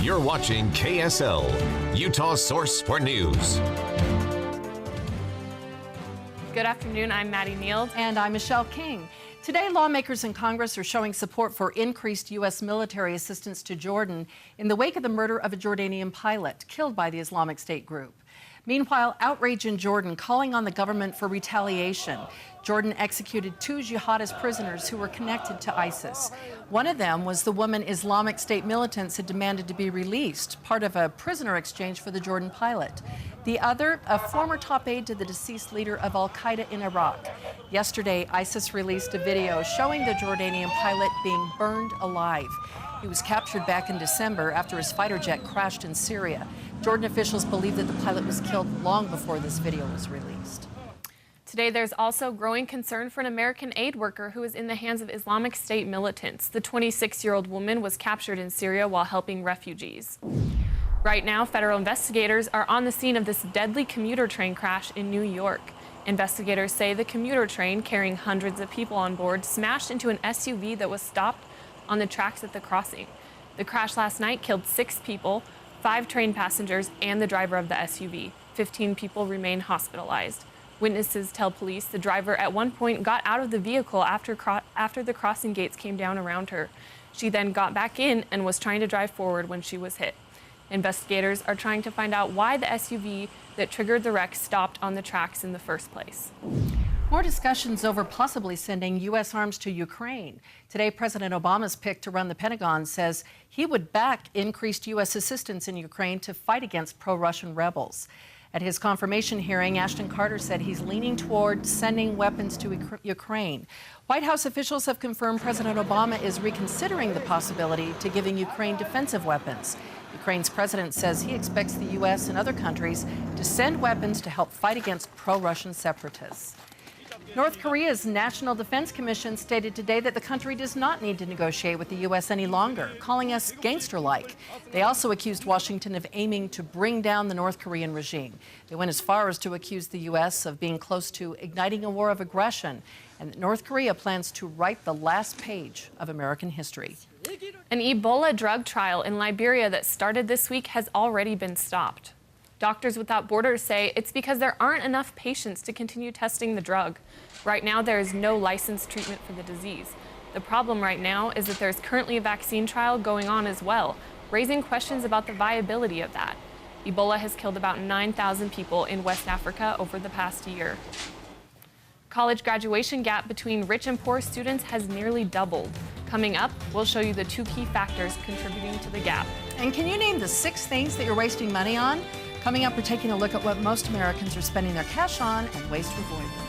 You're watching KSL, Utah's source for news. Good afternoon, I'm Madi Nield. And I'm Michelle King. Today, lawmakers in Congress are showing support for increased U.S. military assistance to Jordan in the wake of the murder of a Jordanian pilot killed by the Islamic State group. Meanwhile, outrage in Jordan calling on the government for retaliation. Jordan executed 2 jihadist prisoners who were connected to ISIS. One of them was the woman Islamic State militants had demanded to be released, part of a prisoner exchange for the Jordan pilot. The other, a former top aide to the deceased leader of al-Qaeda in Iraq. Yesterday, ISIS released a video showing the Jordanian pilot being burned alive. He was captured back in December after his fighter jet crashed in Syria. Jordan officials believe that the pilot was killed long before this video was released. Today, there's also growing concern for an American aid worker who is in the hands of Islamic State militants. The 26-year-old woman was captured in Syria while helping refugees. Right now, federal investigators are on the scene of this deadly commuter train crash in New York. Investigators say the commuter train, carrying hundreds of people on board, smashed into an SUV that was stopped on the tracks at the crossing. The crash last night killed 6 people, 5 train passengers, and the driver of the SUV. 15 people remain hospitalized. Witnesses tell police the driver at one point got out of the vehicle after the crossing gates came down around her. She then got back in and was trying to drive forward when she was hit. Investigators are trying to find out why the SUV that triggered the wreck stopped on the tracks in the first place. More discussions over possibly sending U.S. arms to Ukraine. Today, President Obama's pick to run the Pentagon says he would back increased U.S. assistance in Ukraine to fight against pro-Russian rebels. At his confirmation hearing, Ashton Carter said he's leaning toward sending weapons to Ukraine. White House officials have confirmed President Obama is reconsidering the possibility to giving Ukraine defensive weapons. Ukraine's president says he expects the U.S. and other countries to send weapons to help fight against pro-Russian separatists. North Korea's National Defense Commission stated today that the country does not need to negotiate with the U.S. any longer, calling us gangster-like. They also accused Washington of aiming to bring down the North Korean regime. They went as far as to accuse the U.S. of being close to igniting a war of aggression, and that North Korea plans to write the last page of American history. An Ebola drug trial in Liberia that started this week has already been stopped. Doctors Without Borders say it's because there aren't enough patients to continue testing the drug. Right now, there is no licensed treatment for the disease. The problem right now is that there's currently a vaccine trial going on as well, raising questions about the viability of that. Ebola has killed about 9,000 people in West Africa over the past year. College graduation gap between rich and poor students has nearly doubled. Coming up, we'll show you the 2 key factors contributing to the gap. And can you name the 6 things that you're wasting money on? Coming up, we're taking a look at what most Americans are spending their cash on and ways to avoid them.